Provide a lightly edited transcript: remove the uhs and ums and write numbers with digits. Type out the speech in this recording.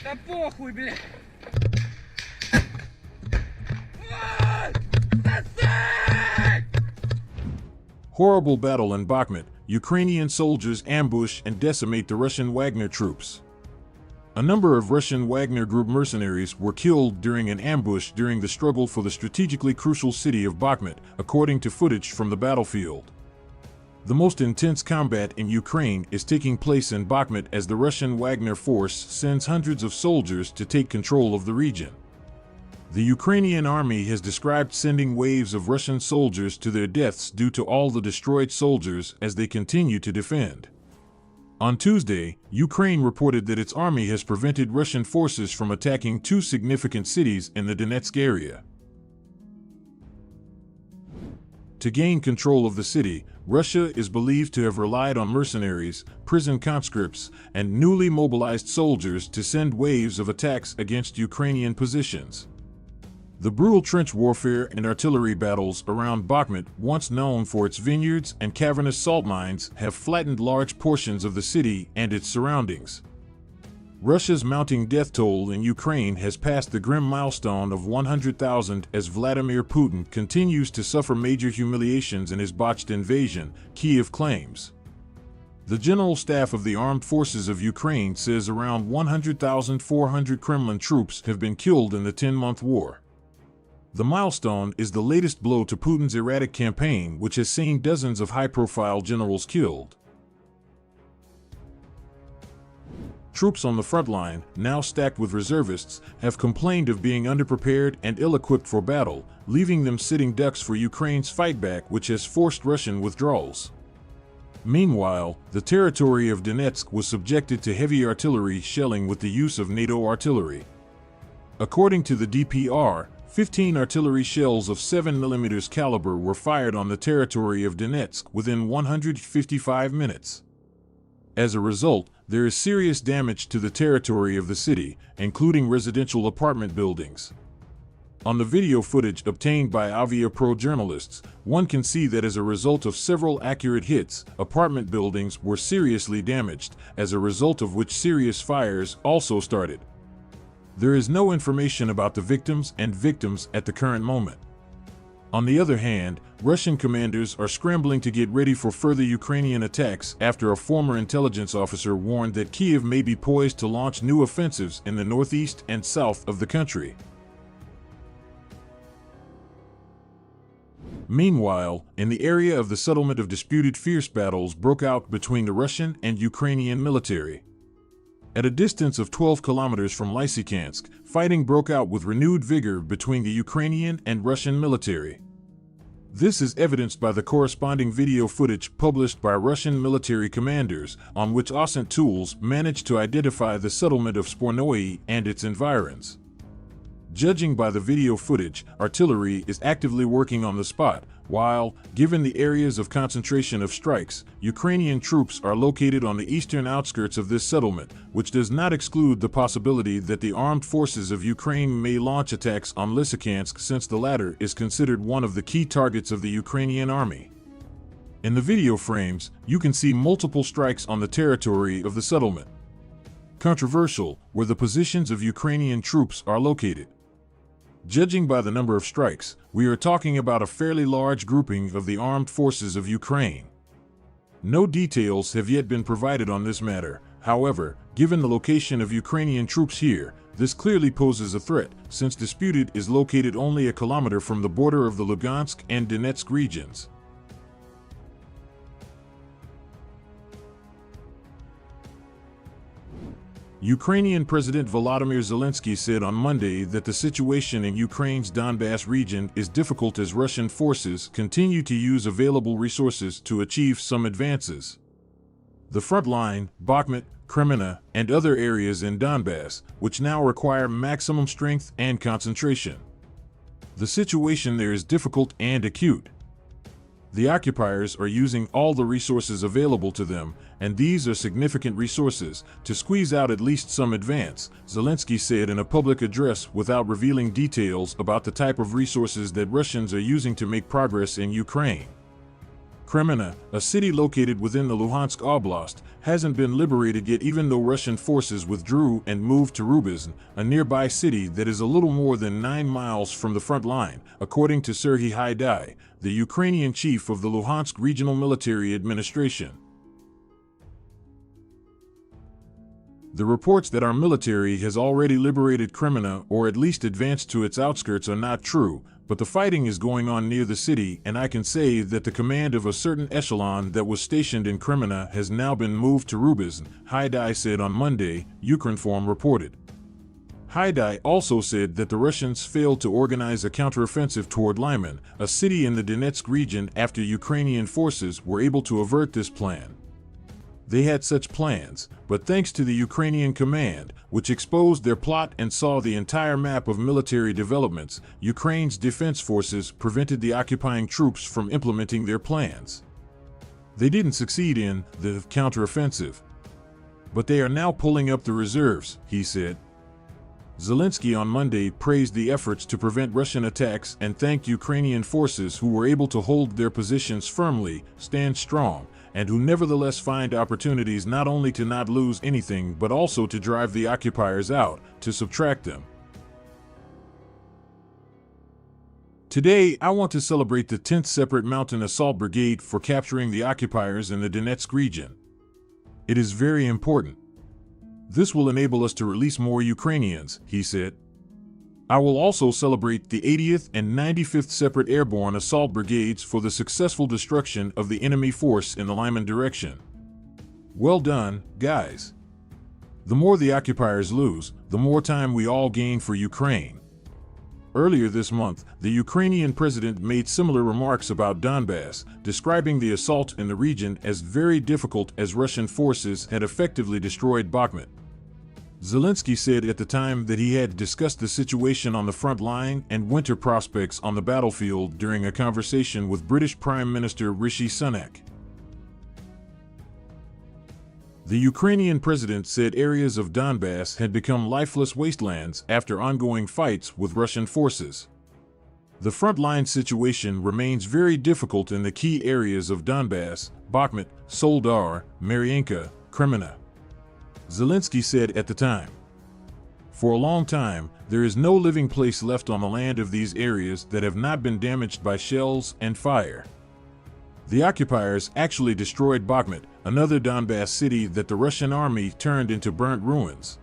Да похуй, блядь! Horrible battle in Bakhmut. Ukrainian soldiers ambush and decimate the Russian Wagner troops. A number of Russian Wagner Group mercenaries were killed during an ambush during the struggle for the strategically crucial city of Bakhmut, according to footage from the battlefield. The most intense combat in Ukraine is taking place in Bakhmut as the Russian Wagner force sends hundreds of soldiers to take control of the region. The Ukrainian army has described sending waves of Russian soldiers to their deaths due to all the destroyed soldiers as they continue to defend. On Tuesday, Ukraine reported that its army has prevented Russian forces from attacking two significant cities in the Donetsk area. To gain control of the city, Russia is believed to have relied on mercenaries, prison conscripts, and newly mobilized soldiers to send waves of attacks against Ukrainian positions. The brutal trench warfare and artillery battles around Bakhmut, once known for its vineyards and cavernous salt mines, have flattened large portions of the city and its surroundings. Russia's mounting death toll in Ukraine has passed the grim milestone of 100,000 as Vladimir Putin continues to suffer major humiliations in his botched invasion, Kyiv claims. The General Staff of the Armed Forces of Ukraine says around 100,400 Kremlin troops have been killed in the 10-month war. The milestone is the latest blow to Putin's erratic campaign, which has seen dozens of high-profile generals killed. Troops on the front line, now stacked with reservists, have complained of being underprepared and ill-equipped for battle, leaving them sitting ducks for Ukraine's fightback, which has forced Russian withdrawals. Meanwhile, the territory of Donetsk was subjected to heavy artillery shelling with the use of NATO artillery. According to the DPR, 15 artillery shells of 7mm caliber were fired on the territory of Donetsk within 155 minutes. As a result, there is serious damage to the territory of the city, including residential apartment buildings. On the video footage obtained by Avia Pro journalists, one can see that as a result of several accurate hits, apartment buildings were seriously damaged, as a result of which serious fires also started. There is no information about the victims at the current moment. On the other hand, Russian commanders are scrambling to get ready for further Ukrainian attacks after a former intelligence officer warned that Kyiv may be poised to launch new offensives in the northeast and south of the country. Meanwhile, in the area of the settlement of disputed, fierce battles broke out between the Russian and Ukrainian military. At a distance of 12 kilometers from Lysychansk, fighting broke out with renewed vigor between the Ukrainian and Russian military. This is evidenced by the corresponding video footage published by Russian military commanders, on which OSINT tools managed to identify the settlement of Spornoye and its environs. Judging by the video footage, artillery is actively working on the spot, while, given the areas of concentration of strikes, Ukrainian troops are located on the eastern outskirts of this settlement, which does not exclude the possibility that the armed forces of Ukraine may launch attacks on Lysychansk, since the latter is considered one of the key targets of the Ukrainian army. In the video frames, you can see multiple strikes on the territory of the settlement. Controversial, where the positions of Ukrainian troops are located. Judging by the number of strikes, we are talking about a fairly large grouping of the armed forces of Ukraine. No details have yet been provided on this matter. However, given the location of Ukrainian troops here, this clearly poses a threat, since Disputed is located only a kilometer from the border of the Lugansk and Donetsk regions. Ukrainian President Volodymyr Zelensky said on Monday that the situation in Ukraine's Donbass region is difficult as Russian forces continue to use available resources to achieve some advances. The front line, Bakhmut, Kreminna, and other areas in Donbass, which now require maximum strength and concentration. The situation there is difficult and acute. The occupiers are using all the resources available to them, and these are significant resources, to squeeze out at least some advance, Zelensky said in a public address without revealing details about the type of resources that Russians are using to make progress in Ukraine. Kremenna, a city located within the Luhansk Oblast, hasn't been liberated yet even though Russian forces withdrew and moved to Rubizn, a nearby city that is a little more than 9 miles from the front line, according to Serhiy Haidai, the Ukrainian chief of the Luhansk Regional Military Administration. The reports that our military has already liberated Kremenna or at least advanced to its outskirts are not true, but the fighting is going on near the city, and I can say that the command of a certain echelon that was stationed in Kremenna has now been moved to Rubizn, Haidai said on Monday, Ukrinform reported. Haidai also said that the Russians failed to organize a counteroffensive toward Lyman, a city in the Donetsk region, after Ukrainian forces were able to avert this plan. They had such plans, but thanks to the Ukrainian command, which exposed their plot and saw the entire map of military developments, Ukraine's defense forces prevented the occupying troops from implementing their plans. They didn't succeed in the counteroffensive. But they are now pulling up the reserves, he said. Zelensky on Monday praised the efforts to prevent Russian attacks and thanked Ukrainian forces who were able to hold their positions firmly, stand strong, and who nevertheless find opportunities not only to not lose anything but also to drive the occupiers out, to subtract them. Today, I want to celebrate the 10th Separate Mountain Assault Brigade for capturing the occupiers in the Donetsk region. It is very important. This will enable us to release more Ukrainians, he said. I will also celebrate the 80th and 95th Separate Airborne Assault Brigades for the successful destruction of the enemy force in the Lyman direction. Well done, guys. The more the occupiers lose, the more time we all gain for Ukraine. Earlier this month, the Ukrainian president made similar remarks about Donbass, describing the assault in the region as very difficult as Russian forces had effectively destroyed Bakhmut. Zelensky said at the time that he had discussed the situation on the front line and winter prospects on the battlefield during a conversation with British Prime Minister Rishi Sunak. The Ukrainian president said areas of Donbass had become lifeless wastelands after ongoing fights with Russian forces. The front-line situation remains very difficult in the key areas of Donbass, Bakhmut, Soledar, Mariinka, Kremenna. Zelensky said at the time. For a long time, there is no living place left on the land of these areas that have not been damaged by shells and fire. The occupiers actually destroyed Bakhmut, another Donbass city that the Russian army turned into burnt ruins.